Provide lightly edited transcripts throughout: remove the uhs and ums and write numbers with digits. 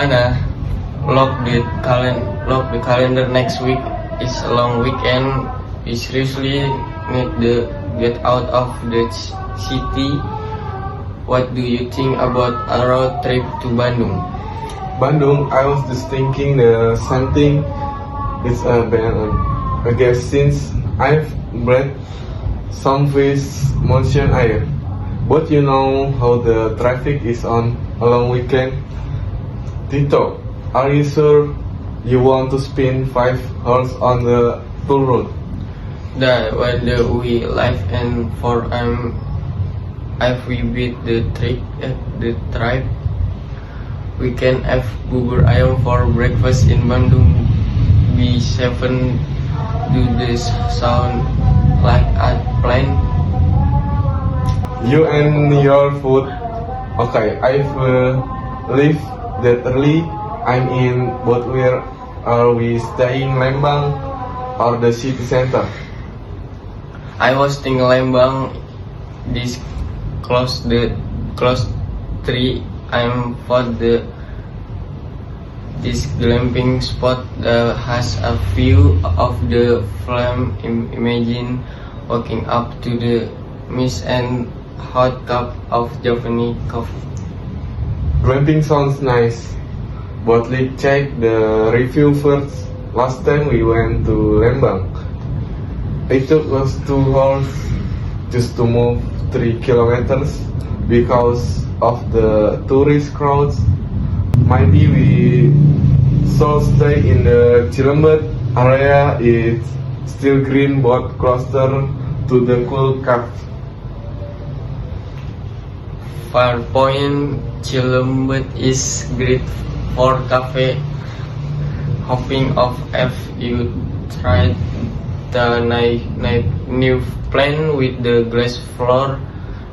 Lana, lock the calendar. Next week is a long weekend. We seriously need to get out of the city. What do you think about a road trip to Bandung? Bandung, I was just thinking the same thing. It's a band, I guess, since I've bred some fish motion air. But you know how the traffic is on a long weekend. Tito, are you sure you want to spend 5 hours on the toll road? The weather we live in for if we beat the tribe, we can have bubur ayam for breakfast in Bandung. B7 do this sound like a plan? You and your food. Okay, I've left that early. I'm in, but where are we staying? Lembang or the city center? I was thinking Lembang. This close tree. I'm for this glamping spot has a view of the flame. Imagine walking up to the mist and hot cup of Japanese coffee. Glamping sounds nice, but let's check the review first. Last time we went to Lembang, it took us 2 hours just to move 3 kilometers because of the tourist crowds. Maybe we should stay in the Cilembut area. It's still green but closer to the cool cave. Fair point. Cilembut is great for cafe hopping off. If you tried the new plan with the glass floor,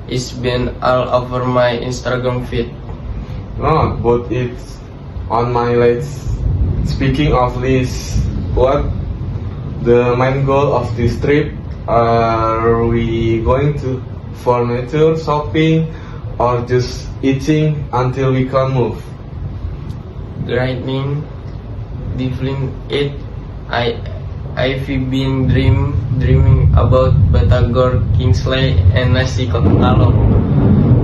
it's been all over my Instagram feed. No, but it's on my list. Speaking of list, what the main goal of this trip? Are we going to furniture shopping or just eating until we can move? Grinding, definitely it. I've been dreaming about Batagor, Kingsley, and nasi kotalok.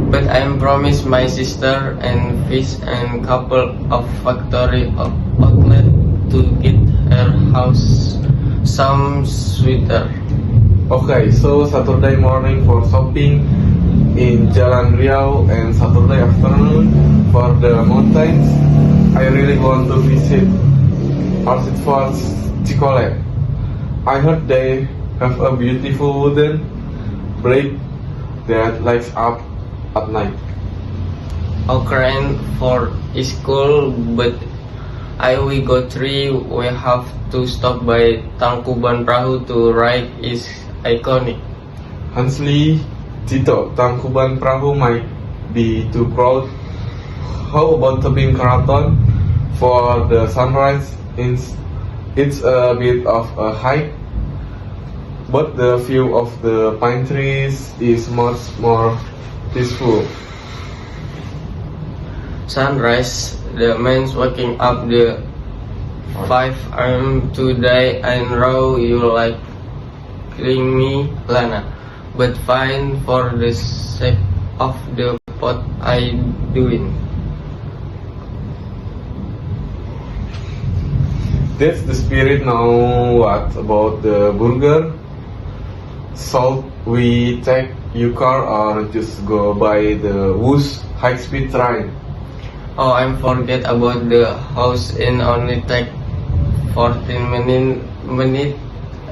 But I'm promised my sister and fish and couple of factory outlet to get her house some sweater. Okay, so Saturday morning for shopping in Jalan Riau and Saturday afternoon for the mountains. I really want to visit Orchid Falls, Cikole. I heard they have a beautiful wooden bridge that lights up at night. Ukraine for school, but I we go 3. We have to stop by Tangkuban Perahu to ride is iconic. Hansli, Tito, Tangkuban Perahu might be too crowded. How about Tebing Keraton for the sunrise? It's a bit of a hike, but the view of the pine trees is much more peaceful. Sunrise, the man's waking up the 5 a.m. today and raw you like killing me, Lana. But fine for the sake of the pot I doing. That's the spirit. Now what about the burger? Shall we take your car or just go by the Wooz high-speed train? Oh, I forget about the house in only take 14 minute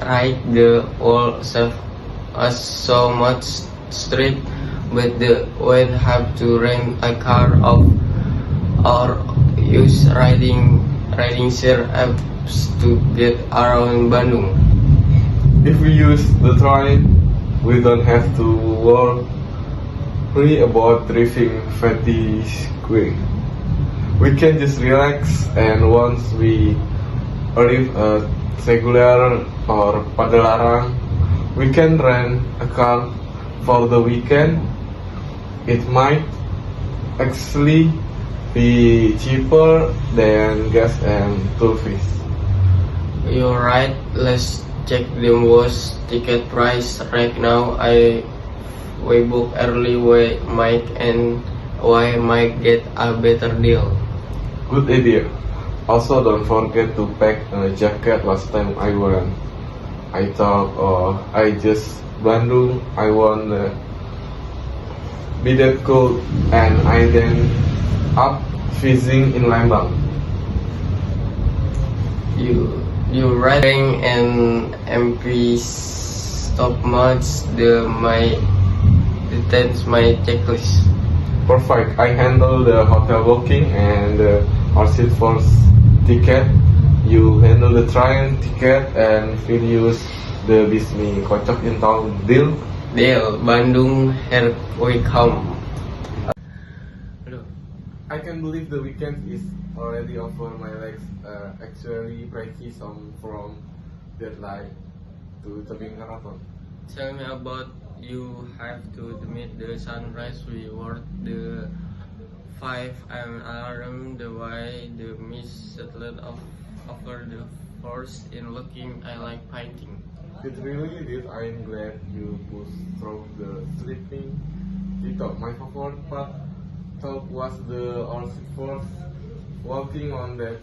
ride. The wall save us so much street, but the we'd have to rent a car or use riding share apps to get around Bandung. If we use the train, we don't have to worry about driving fatigue. We can just relax, and once we arrive at Segular or Padalarang, we can rent a car for the weekend. It might actually be cheaper than gas and toll fees. You're right. Let's check the most ticket price right now. We book early. We might and why might get a better deal. Good idea. Also, don't forget to pack a jacket. Last time I went, I thought, oh, I just Bandung. I want be that cold, and I then up freezing in Lembang. You writing an MP stop much details my checklist. Perfect. I handle the hotel booking and our seat for ticket. You handle the train ticket and Phil use the Bismi kocok in town deal. Deal. Bandung, here we come. Aduh, I can believe the weekend is already over. My legs actually breaky some from deadline to Tebing Karaton. tell me about you have to meet the sunrise. We worked the 5 am alarm. The why the mist settled over the force in looking. I like painting. It really did. I'm glad you pushed through the sleeping. Tito, my favorite part thought was the Orchid Force. Walking on that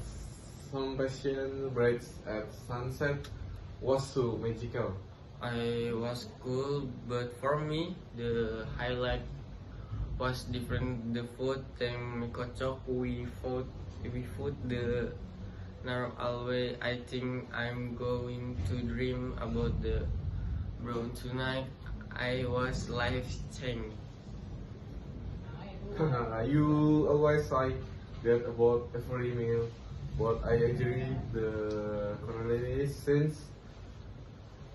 Sebastian bridge at sunset was so magical. I was cool, but for me the highlight was different. The food and Mikocok we food the narrow always. I think I'm going to dream about the brown tonight. I was life changed. You always say that about every meal, but I agree the correlations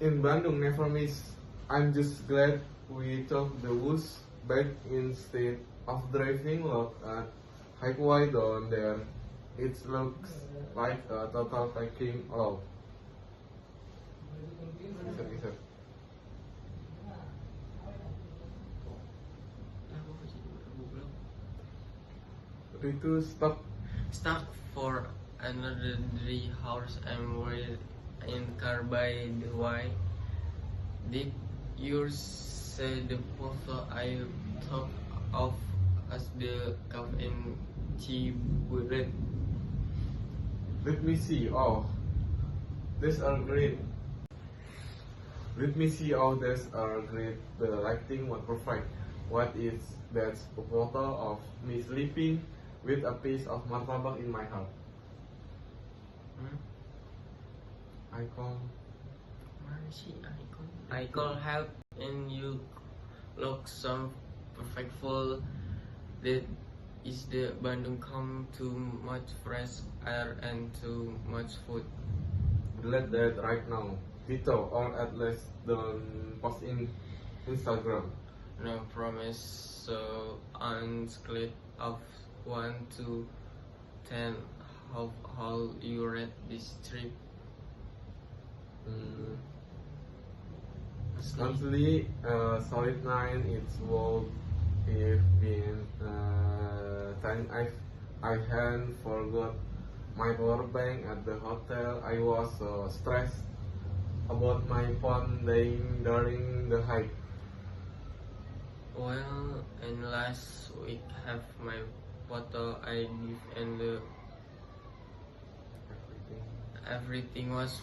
in Bandung never miss. I'm just glad we took the woods back instead of driving look at highway down there. It looks like a total taking off. Bisa. Itu stop. Stuck for another 3 hours. I'm worried in car by the way. Did you say the photo I took of as the cave in Ciburet? Let me see. Oh, these are great. Let me see. Oh, these are great. The lighting was perfect. What is that photo of me sleeping with a piece of martabak in my heart? I call. I call help and you look some perfectful. That is the Bandung come too much fresh air and too much food. Delete that right now. Tito, or at least don't post in Instagram. No promise. So on scale of 1 to 10, how you rate this trip? Honestly, solid 9. It's would have been 10. I hadn't forgot my power bank at the hotel. I was stressed about my phone dying during the hike. Well, and last week have my photo I give and everything was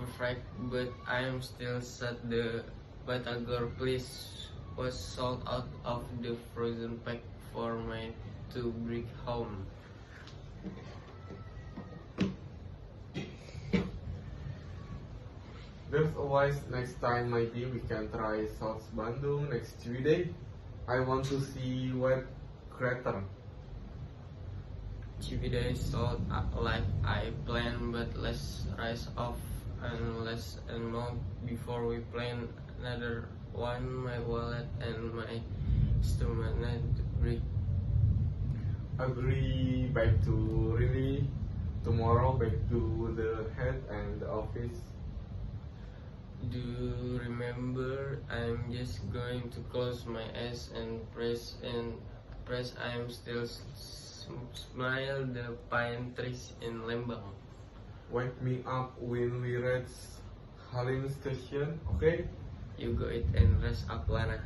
perfect, but I am still sad the Batagor place was sold out of the frozen pack for my to bring home. There's always next time. Maybe we can try South Bandung next Tuesday. I want to see Wet Crater. Cividey sold like I planned, but let's rise off and less and more before we plan another one. My wallet and my stomach need to break. Agree. Back to really tomorrow. Back to the head and the office. Do you remember? I'm just going to close my eyes and press. I'm still Smile the pine trees in Lembang. Wake me up when we reach Halim Station, okay? You go eat and rest up, Lana.